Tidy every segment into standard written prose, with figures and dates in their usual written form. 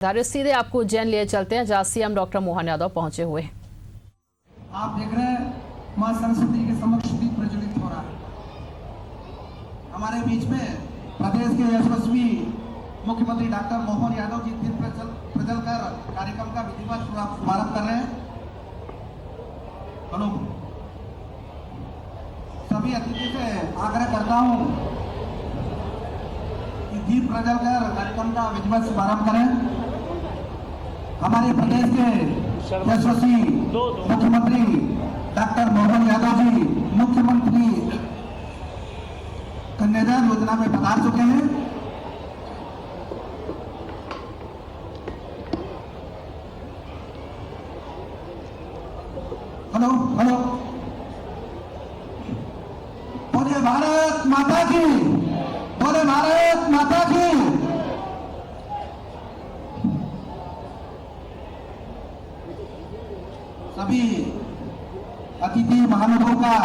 धारित सीधे आपको उज्जैन लिए चलते हैं जहां सीएम डॉक्टर मोहन यादव पहुंचे हुए हैं। आप देख रहे हैं मां सरस्वती के समक्ष दीप प्रज्वलित हो रहा है। हमारे बीच में प्रदेश के यशस्वी मुख्यमंत्री डॉक्टर मोहन यादव जी दीप प्रज्वल कर कार्यक्रम का विधिवत शुभारंभ कर रहे हैं। सभी अतिथि से आग्रह करता हूं कि दीप प्रज्वल कर कार्यक्रम का विधिवत शुभारंभ करें। हमारे प्रदेश के यशस्वी मुख्यमंत्री डॉक्टर मोहन यादव जी मुख्यमंत्री कन्यादान योजना में पधार चुके हैं। हेलो हेलो, बोले भारत माता की, बोले भारत माता की। सभी अतिथि महानुभावों का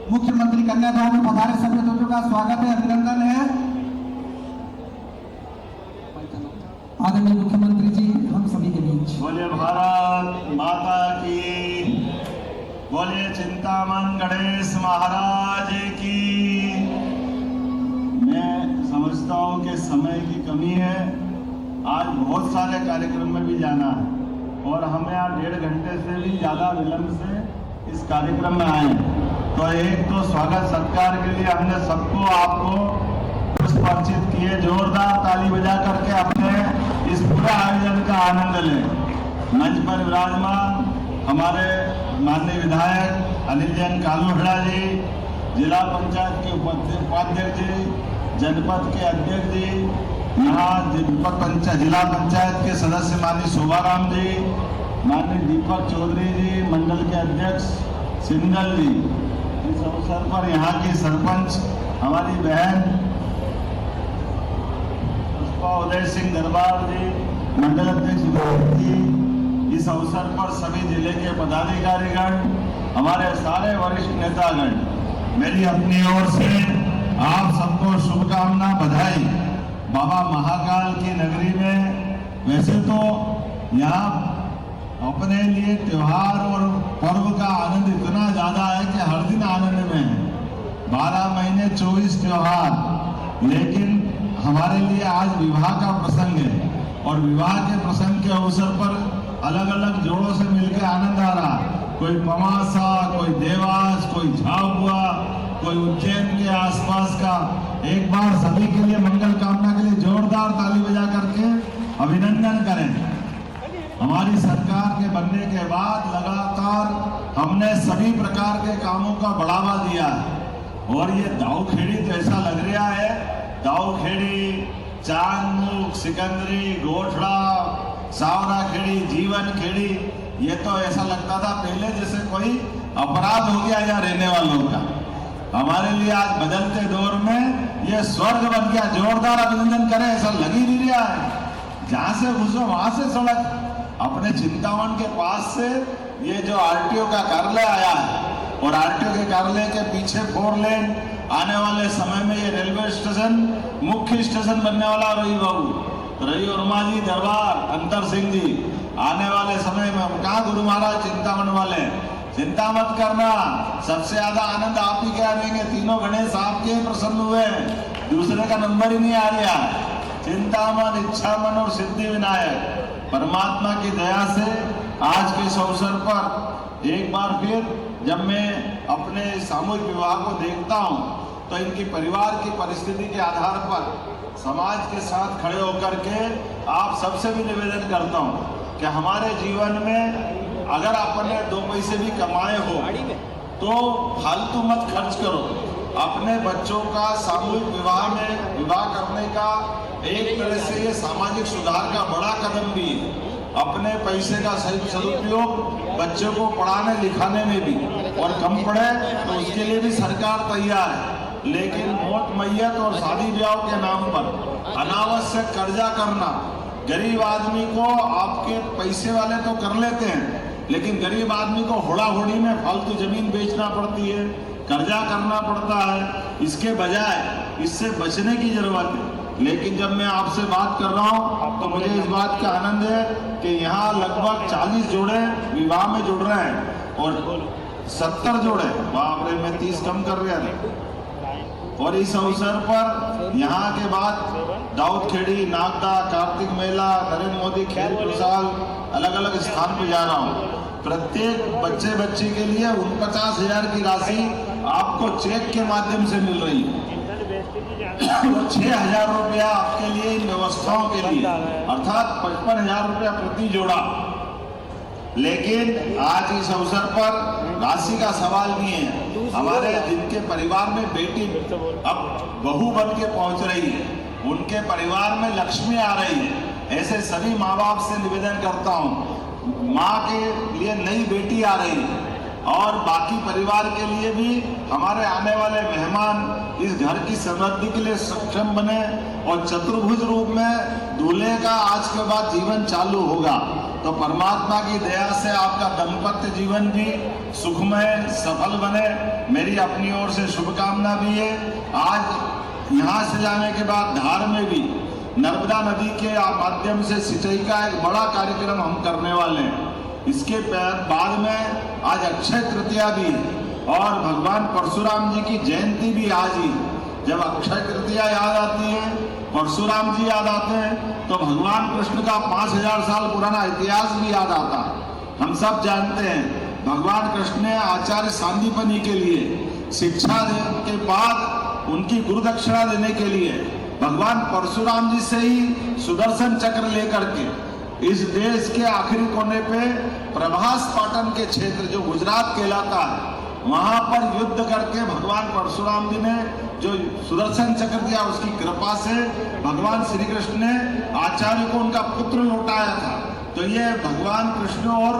मुख्यमंत्री कन्यादान में पधारे सभी अतिथियों का स्वागत है, अभिनंदन है। आदरणीय मुख्यमंत्री जी हम सभी के बीच। बोले भारत माता की, बोले चिंतामन गणेश महाराज की। मैं समझता हूँ कि समय की कमी है, आज बहुत सारे कार्यक्रम में भी जाना है और हम यहाँ 1.5 घंटे से भी ज़्यादा विलंब से इस कार्यक्रम में आए। तो एक तो स्वागत सत्कार के लिए हमने सबको आपको पुष्पार्चित किए, जोरदार ताली बजा करके अपने इस पूरे आयोजन का आनंद लें। मंच पर विराजमान हमारे माननीय विधायक अनिल जैन कालूहेड़ा जी, जिला पंचायत के उपाध्यक्ष जी, जनपद के अध्यक्ष जी, यहाँ जिला पंचायत के सदस्य माननीय शोभाराम जी, माननीय दीपक चौधरी जी, मंडल के अध्यक्ष सिंगल जी, इस अवसर पर यहाँ की सरपंच हमारी बहन पुष्पा उदय सिंह दरबार जी, मंडल अध्यक्ष जी, इस अवसर पर सभी जिले के पदाधिकारीगण, हमारे सारे वरिष्ठ नेतागण, मेरी अपनी ओर से आप सबको शुभकामना, बधाई। बाबा महाकाल की नगरी में वैसे तो यहाँ अपने लिए त्योहार और पर्व का आनंद इतना ज्यादा है कि हर दिन आनंद में है, 12 महीने 24 त्योहार, लेकिन हमारे लिए आज विवाह का प्रसंग है और विवाह के प्रसंग के अवसर पर अलग अलग जोड़ों से मिलकर आनंद आ रहा। कोई पमासा, कोई देवास, कोई झाबुआ, कोई उज्जैन के आसपास का। एक बार सभी के लिए मंगल कामना के लिए जोरदार ताली बजा करके अभिनंदन करें। हमारी सरकार के बनने के बाद लगातार हमने सभी प्रकार के कामों का बढ़ावा दिया है और ये दाऊखेड़ी तो ऐसा लग रहा है, दाऊखेड़ी, चांदमुख, सिकंदरी, गोठड़ा, सावरा खेड़ी, जीवन खेड़ी, ये तो ऐसा लगता था पहले जैसे कोई अपराध हो गया यहाँ रहने वालों का। हमारे लिए आज बदलते दौर में ये स्वर्ग बन गया। जोरदार अभिनंदन करें, ऐसा लग ही नहीं रहा है। जहां से घुसो वहां से सड़क। अपने चिंतामन के पास से ये जो आरटीओ का कार्यालय आया है और आरटीओ के कार्यालय के पीछे 4 लेन, आने वाले समय में ये रेलवे स्टेशन मुख्य स्टेशन बनने वाला। रवि वर्मा जी दरबार, अंतर सिंह जी, आने वाले समय में हम कहाँ गुरु महाराज चिंतामन वाले, चिंता मत करना, सबसे ज्यादा आनंद आप ही के आएंगे। तीनों गणेश आपके प्रसन्न हुए, दूसरे का नंबर ही नहीं आ रहा। चिंतामन, इच्छामन और सिद्धि विनायक परमात्मा की दया से आज के इस अवसर पर एक बार फिर जब मैं अपने सामूहिक विवाह को देखता हूं तो इनकी परिवार की परिस्थिति के आधार पर समाज के साथ खड़े होकर के आप सबसे भी निवेदन करता हूं कि हमारे जीवन में अगर आपने 2 पैसे भी कमाए हो तो फालतू मत खर्च करो। अपने बच्चों का सामूहिक विवाह में विवाह करने का एक तरह से ये सामाजिक सुधार का बड़ा कदम भी है। अपने पैसे का सही सदुपयोग बच्चों को पढ़ाने लिखाने में भी, और कम पढ़े तो उसके लिए भी सरकार तैयार है। लेकिन मौत मैयत और शादी ब्याह के नाम पर अनावश्यक कर्जा करना, गरीब आदमी को आपके पैसे वाले तो कर लेते हैं लेकिन गरीब आदमी को होड़ा होड़ी में फालतू जमीन बेचना पड़ती है, कर्जा करना पड़ता है। इसके बजाय इससे बचने की जरूरत है। लेकिन जब मैं आपसे बात कर रहा हूँ तो मुझे इस बात का आनंद है कि यहाँ लगभग 40 जोड़े विवाह में जुड़ रहे हैं और 70 जोड़े, बाप रे, मैं 30 कम कर रहा था। और इस अवसर पर यहाँ के बाद दाऊदखेड़ी, नागदा, कार्तिक मेला, नरेंद्र मोदी खेल प्रसाल, अलग अलग स्थान पर जा रहा हूँ। प्रत्येक बच्चे बच्ची के लिए 49,000 की राशि आपको चेक के माध्यम से मिल रही है। 6,000 रुपया आपके लिए इन व्यवस्थाओं के लिए, अर्थात 55,000 रुपया प्रति जोड़ा। लेकिन आज इस अवसर पर राशि का सवाल नहीं है। हमारे जिनके परिवार में बेटी अब बहू बन के पहुंच रही है, उनके परिवार में लक्ष्मी आ रही है, ऐसे सभी माँ बाप से निवेदन करता हूँ, माँ के लिए नई बेटी आ रही है और बाकी परिवार के लिए भी हमारे आने वाले मेहमान इस घर की समृद्धि के लिए सक्षम बने और चतुर्भुज रूप में दूल्हे का आज के बाद जीवन चालू होगा। तो परमात्मा की दया से आपका दाम्पत्य जीवन भी सुखमय सफल बने, मेरी अपनी ओर से शुभकामना भी है। आज यहाँ से जाने के बाद धार में भी नर्मदा नदी के माध्यम से सिंचाई का एक बड़ा कार्यक्रम हम करने वाले हैं। इसके बाद में आज अक्षय तृतीया भी है और भगवान परशुराम जी की जयंती भी आज ही। जब अक्षय तृतीया याद आती है, परशुराम जी याद आते हैं, तो भगवान कृष्ण का 5,000 साल पुराना इतिहास भी याद आता है। हम सब जानते हैं भगवान कृष्ण ने आचार्य सांदीपनि के लिए शिक्षा के बाद उनकी गुरुदक्षिणा देने के लिए भगवान परशुराम जी से ही सुदर्शन चक्र लेकर के इस देश के आखिरी कोने पे प्रभास पाटन के क्षेत्र जो गुजरात कहलाता है, वहां पर युद्ध करके भगवान परशुराम जी ने जो सुदर्शन चक्र दिया, उसकी कृपा से भगवान श्री कृष्ण ने आचार्य को उनका पुत्र लौटाया था। तो ये भगवान कृष्ण और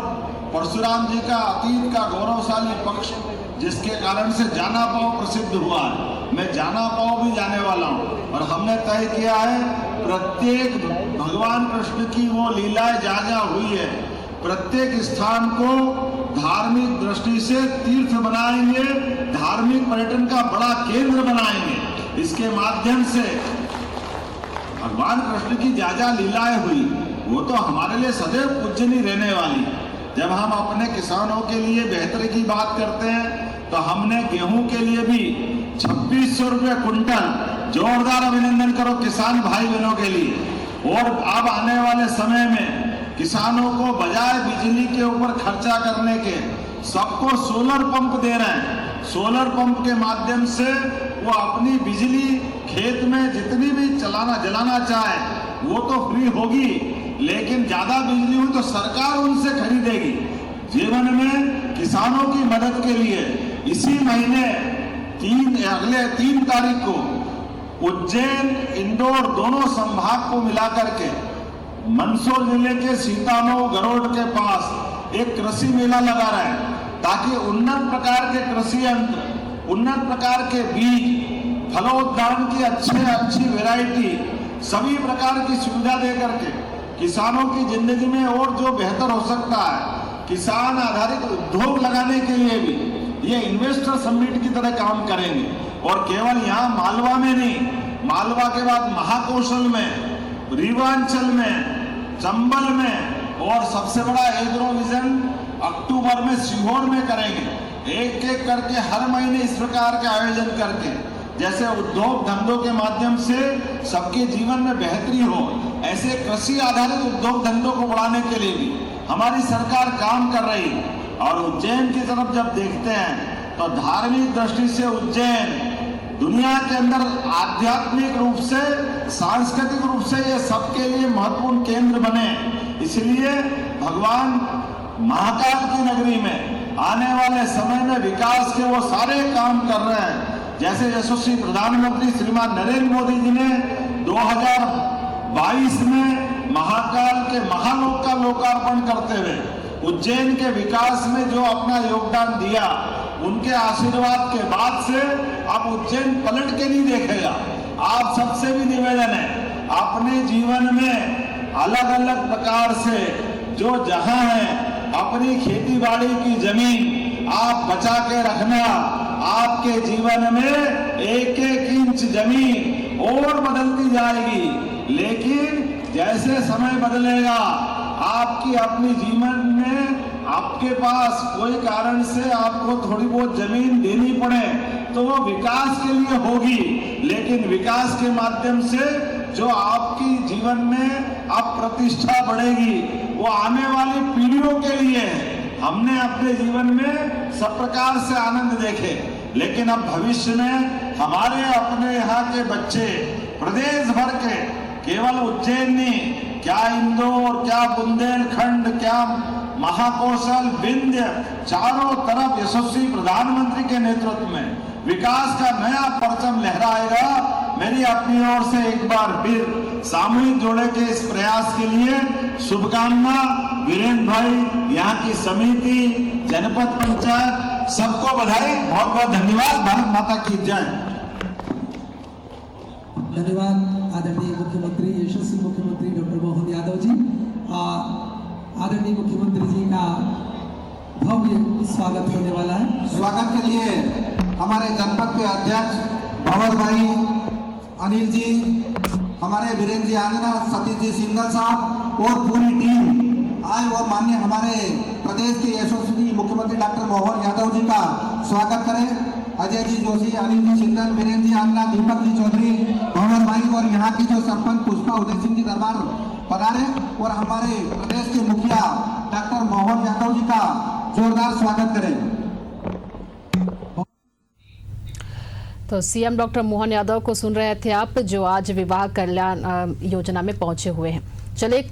परशुराम जी का अतीत का गौरवशाली पक्ष, जिसके कारण से जाना पाओ प्रसिद्ध हुआ है। मैं जाना पाओ भी जाने वाला हूँ और हमने तय किया है प्रत्येक भगवान कृष्ण की वो लीलाएं जहाँ हुई है, प्रत्येक स्थान को धार्मिक दृष्टि से तीर्थ बनाएंगे, धार्मिक पर्यटन का बड़ा केंद्र बनाएंगे। इसके माध्यम से भगवान कृष्ण की जा लीलाएं हुई, वो तो हमारे लिए सदैव पूजनीय रहने वाली। जब हम अपने किसानों के लिए बेहतर की बात करते हैं तो हमने गेहूं के लिए भी 2600 रुपये कुंटल, जोरदार अभिनंदन करो किसान भाई बहनों के लिए। और अब आने वाले समय में किसानों को बजाय बिजली के ऊपर खर्चा करने के सबको सोलर पंप दे रहे हैं। सोलर पंप के माध्यम से वो अपनी बिजली खेत में जितनी भी जलाना चाहे वो तो फ्री होगी, लेकिन ज्यादा बिजली हुई तो सरकार उनसे खरीदेगी। जीवन में किसानों की मदद के लिए इसी महीने अगले 3 तारीख को उज्जैन इंदौर दोनों संभाग को मिलाकर के मंदसौर जिले के सीतामऊ गरोड के पास एक कृषि मेला लगा रहे हैं, ताकि उन्नत प्रकार के कृषि यंत्र, उन्नत प्रकार के बीज, फलोत्पादन की अच्छी वैरायटी, सभी प्रकार की सुविधा दे करके किसानों की जिंदगी में और जो बेहतर हो सकता है, किसान आधारित उद्योग लगाने के लिए भी ये इन्वेस्टर समिट की तरह काम करेंगे। और केवल यहाँ मालवा में नहीं, मालवा के बाद महाकौशल में, रीवांचल में, चंबल में और सबसे बड़ा एग्रो विजन अक्टूबर में सीहोर में करेंगे। एक एक करके हर महीने इस प्रकार के आयोजन करके, जैसे उद्योग धंधों के माध्यम से सबके जीवन में बेहतरी हो, ऐसे कृषि आधारित उद्योग धंधों को बढ़ाने के लिए भी हमारी सरकार काम कर रही है। और उज्जैन की तरफ जब देखते हैं तो धार्मिक दृष्टि से उज्जैन दुनिया के अंदर आध्यात्मिक रूप से, सांस्कृतिक रूप से ये सबके लिए महत्वपूर्ण केंद्र बने। इसलिए भगवान महाकाल की नगरी में आने वाले समय में विकास के वो सारे काम कर रहे हैं। जैसे यशस्वी प्रधानमंत्री श्रीमान नरेंद्र मोदी जी ने 2022 में महाकाल के महालोक का लोकार्पण करते हुए उज्जैन के विकास में जो अपना योगदान दिया, उनके आशीर्वाद के बाद से अब उज्जैन पलट के नहीं देखेगा। आप सबसे भी निवेदन है, अपने जीवन में अलग अलग प्रकार से जो जहां है अपनी खेती बाड़ी की जमीन आप बचा के रखना। आपके जीवन में एक एक इंच जमीन और बदलती जाएगी, लेकिन जैसे समय बदलेगा, आपकी अपनी जीवन में आपके पास कोई कारण से आपको थोड़ी बहुत जमीन देनी पड़े तो वो विकास के लिए होगी, लेकिन विकास के माध्यम से जो आपकी जीवन में अब प्रतिष्ठा बढ़ेगी वो आने वाली पीढ़ियों के लिए है। हमने अपने जीवन में सब प्रकार से आनंद देखे, लेकिन अब भविष्य में हमारे अपने यहाँ के बच्चे प्रदेश भर के, केवल उज्जैन नहीं, क्या इंदौर, क्या बुंदेलखंड, क्या महाकौशल, विंध्य, चारों तरफ यशस्वी प्रधानमंत्री के नेतृत्व में विकास का नया परचम लहराएगा। मेरी अपनी ओर से एक बार फिर सामूहिक जोड़े के इस प्रयास के लिए शुभकामना। वीरेंद्र भाई, यहाँ की समिति, जनपद पंचायत, सबको बधाई, बहुत बहुत धन्यवाद। भारत माता की जय। धन्यवाद आदरणीय मुख्यमंत्री, यशस्वी मुख्यमंत्री डॉक्टर मोहन यादव जी। आदरणीय मुख्यमंत्री जी का भव्य स्वागत होने वाला है। स्वागत के लिए हमारे जनपद के अध्यक्ष भंवर भाई, अनिल जी, हमारे वीरेंद्र जी आंजना, सतीश जी सिंगल साहब और पूरी टीम आए और माननीय हमारे प्रदेश के यशस्वी मुख्यमंत्री डॉक्टर मोहन यादव जी का स्वागत करें। अजय जी जोशी, अनिल जी सिंगल, वीरेंद्र जी आंजना, दीपक जी चौधरी, भंवर भाई और यहाँ की जो सरपंच पुष्पा उदय सिंह जी दरबार पधारे और हमारे प्रदेश के मुखिया डॉक्टर मोहन यादव जी का जोरदार स्वागत करें। तो सीएम डॉक्टर मोहन यादव को सुन रहे थे आप, जो आज विवाह कल्याण योजना में पहुंचे हुए हैं। चलिए